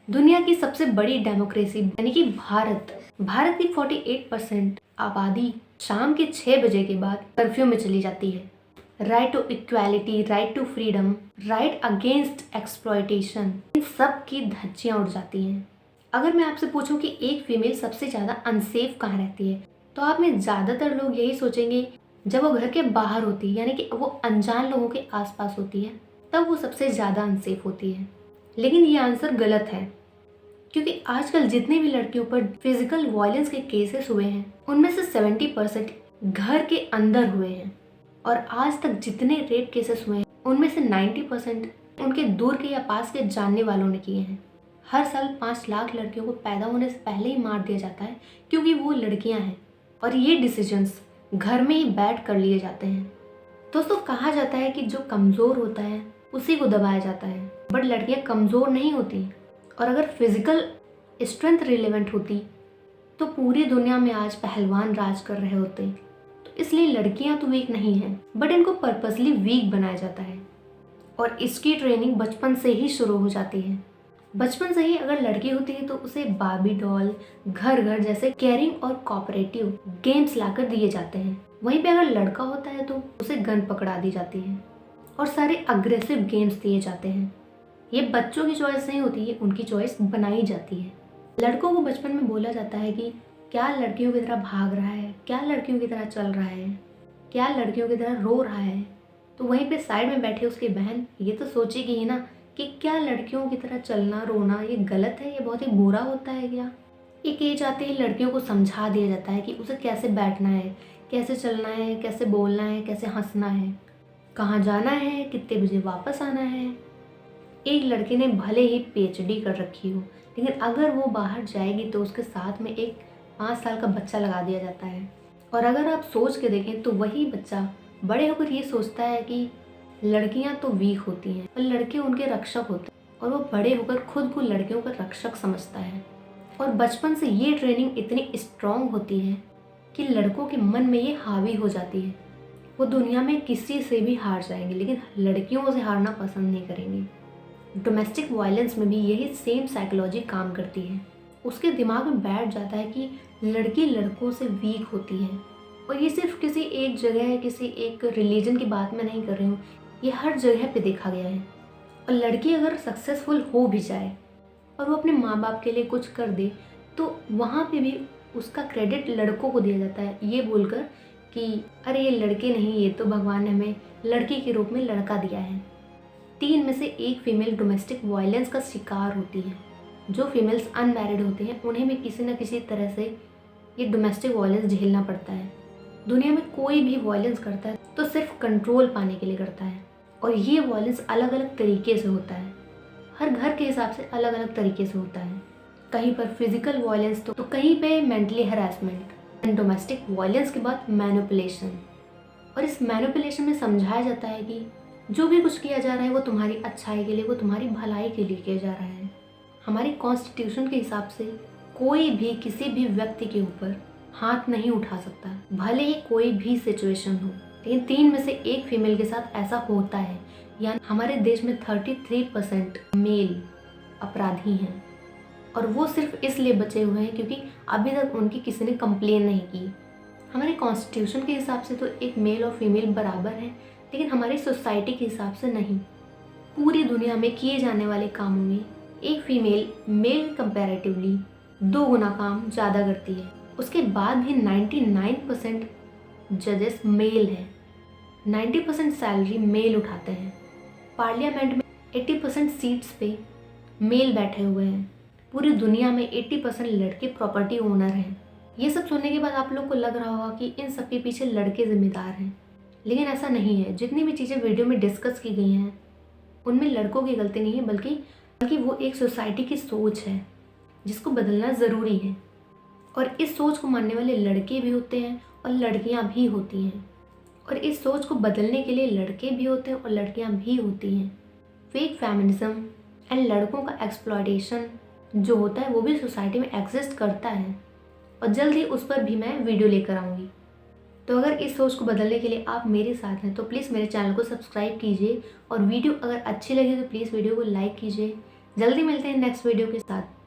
दुनिया की सबसे बड़ी डेमोक्रेसी यानी कि भारत की 48% आबादी शाम के 6 बजे के बाद कर्फ्यू में चली जाती है। Right to equality, right to freedom, right against exploitation, इन सब की धज्जियां उड़ जाती हैं। अगर मैं आपसे पूछूं कि एक फीमेल सबसे ज़्यादा अनसेफ कहाँ रहती है, तो आप में ज़्यादातर लोग यही सोचेंगे जब वो घर के बाहर होती है, यानी कि वो अनजान लोगों के आसपास होती है, तब वो सबसे ज़्यादा अनसेफ होती है। लेकिन ये आंसर गलत है, क्योंकि आजकल जितने भी लड़कियों पर फिजिकल वायलेंस के केसेस हुए हैं, उनमें से 70% घर के अंदर हुए हैं। और आज तक जितने रेप केसेस हुए हैं, उनमें से 90% उनके दूर के या पास के जानने वालों ने किए हैं। हर साल 5 लाख लड़कियों को पैदा होने से पहले ही मार दिया जाता है, क्योंकि वो लड़कियां हैं और ये डिसीजंस घर में ही बैठ कर लिए जाते हैं। दोस्तों, कहा जाता है कि जो कमज़ोर होता है उसी को दबाया जाता है, बट लड़कियां कमज़ोर नहीं होती। और अगर फिजिकल स्ट्रेंथ रिलेवेंट होती तो पूरी दुनिया में आज पहलवान राज कर रहे होते। तो इसलिए लड़कियां तो वीक नहीं हैं, बट इनको पर्पसली वीक बनाया जाता है और इसकी ट्रेनिंग बचपन से ही शुरू हो जाती है। बचपन से ही अगर लड़की होती है तो उसे बार्बी डॉल, घर घर जैसे केयरिंग और कोऑपरेटिव गेम्स लाकर दिए जाते हैं। वहीं पे अगर लड़का होता है तो उसे गन पकड़ा दी जाती है और सारे अग्रेसिव गेम्स दिए जाते हैं। ये बच्चों की चॉइस नहीं होती है, उनकी चॉइस बनाई जाती है। लड़कों को बचपन में बोला जाता है कि क्या लड़कियों की तरह भाग रहा है, क्या लड़कियों की तरह चल रहा है, क्या लड़कियों की तरह रो रहा है। तो वहीं पे साइड में बैठे उसकी बहन ये तो सोचेगी ही ना कि क्या लड़कियों की तरह चलना रोना ये गलत है, ये बहुत ही बुरा होता है क्या। एक एज आते ही लड़कियों को समझा दिया जाता है कि उसे कैसे बैठना है, कैसे चलना है, कैसे बोलना है, कैसे हंसना है, कहाँ जाना है, कितने बजे वापस आना है। एक लड़के ने भले ही PhD कर रखी हो, लेकिन अगर वो बाहर जाएगी तो उसके साथ में एक 5 साल का बच्चा लगा दिया जाता है। और अगर आप सोच के देखें तो वही बच्चा बड़े होकर ये सोचता है कि लड़कियां तो वीक होती हैं और लड़के उनके रक्षक होते हैं, और वो बड़े होकर खुद को लड़कियों का रक्षक समझता है। और बचपन से ये ट्रेनिंग इतनी स्ट्रांग होती है कि लड़कों के मन में ये हावी हो जाती है। वो दुनिया में किसी से भी हार जाएंगे, लेकिन लड़कियों से हारना पसंद नहीं करेंगे। डोमेस्टिक वायलेंस में भी यही सेम साइकोलॉजी काम करती है। उसके दिमाग में बैठ जाता है कि लड़की लड़कों से वीक होती है। और ये सिर्फ किसी एक जगह, किसी एक रिलीजन की बात मैं नहीं कर रही हूँ, ये हर जगह पे देखा गया है। और लड़की अगर सक्सेसफुल हो भी जाए और वो अपने माँ बाप के लिए कुछ कर दे, तो वहाँ पे भी उसका क्रेडिट लड़कों को दिया जाता है, ये बोलकर कि अरे ये लड़के नहीं, ये तो भगवान ने हमें लड़की के रूप में लड़का दिया है। 3 में से 1 फीमेल डोमेस्टिक वायलेंस का शिकार होती है। जो फीमेल्स अनमैरिड होते हैं उन्हें भी किसी न किसी तरह से ये डोमेस्टिक वायलेंस झेलना पड़ता है। दुनिया में कोई भी वायलेंस करता है तो सिर्फ कंट्रोल पाने के लिए करता है, और ये वायलेंस अलग अलग तरीके से होता है। हर घर के हिसाब से अलग अलग तरीके से होता है। कहीं पर फिजिकल वायलेंस तो कहीं पे mentally harassment. And domestic violence के बाद मैनिपुलेशन। और इस मैनिपुलेशन में समझाया जाता है कि जो भी कुछ किया जा रहा है वो तुम्हारी अच्छाई के लिए, वो तुम्हारी भलाई के लिए किया जा रहा है। हमारे कॉन्स्टिट्यूशन के हिसाब से कोई भी किसी भी व्यक्ति के ऊपर हाथ नहीं उठा सकता, भले ही कोई भी सिचुएशन हो। लेकिन 3 में से 1 फीमेल के साथ ऐसा होता है। यानी हमारे देश में 33% मेल अपराधी हैं, और वो सिर्फ इसलिए बचे हुए हैं क्योंकि अभी तक उनकी किसी ने कंप्लेन नहीं की। हमारे कॉन्स्टिट्यूशन के हिसाब से तो एक मेल और फीमेल बराबर हैं, लेकिन हमारी सोसाइटी के हिसाब से नहीं। पूरी दुनिया में किए जाने वाले कामों में एक फीमेल मेल कंपैरेटिवली 2 गुना काम ज़्यादा करती है। उसके बाद भी 99% जजेस मेल हैं, 90% सैलरी मेल उठाते हैं। पार्लियामेंट में 80% सीट्स पे मेल बैठे हुए हैं। पूरी दुनिया में 80% लड़के प्रॉपर्टी ओनर हैं। ये सब सुनने के बाद आप लोग को लग रहा होगा कि इन सब के पीछे लड़के जिम्मेदार हैं, लेकिन ऐसा नहीं है। जितनी भी चीज़ें वीडियो में डिस्कस की गई हैं उनमें लड़कों की गलती नहीं है, बल्कि वो एक सोसाइटी की सोच है जिसको बदलना ज़रूरी है। और इस सोच को मानने वाले लड़के भी होते हैं और लड़कियां भी होती हैं, और इस सोच को बदलने के लिए लड़के भी होते हैं और लड़कियां भी होती हैं। फेक फेमिनिज्म एंड लड़कों का एक्सप्लॉयटेशन जो होता है वो भी सोसाइटी में एग्जिस्ट करता है, और जल्द ही उस पर भी मैं वीडियो लेकर आऊँगी। तो अगर इस सोच को बदलने के लिए आप मेरे साथ हैं तो प्लीज़ मेरे चैनल को सब्सक्राइब कीजिए, और वीडियो अगर अच्छी लगी तो प्लीज़ वीडियो को लाइक कीजिए। जल्दी मिलते हैं नेक्स्ट वीडियो के साथ।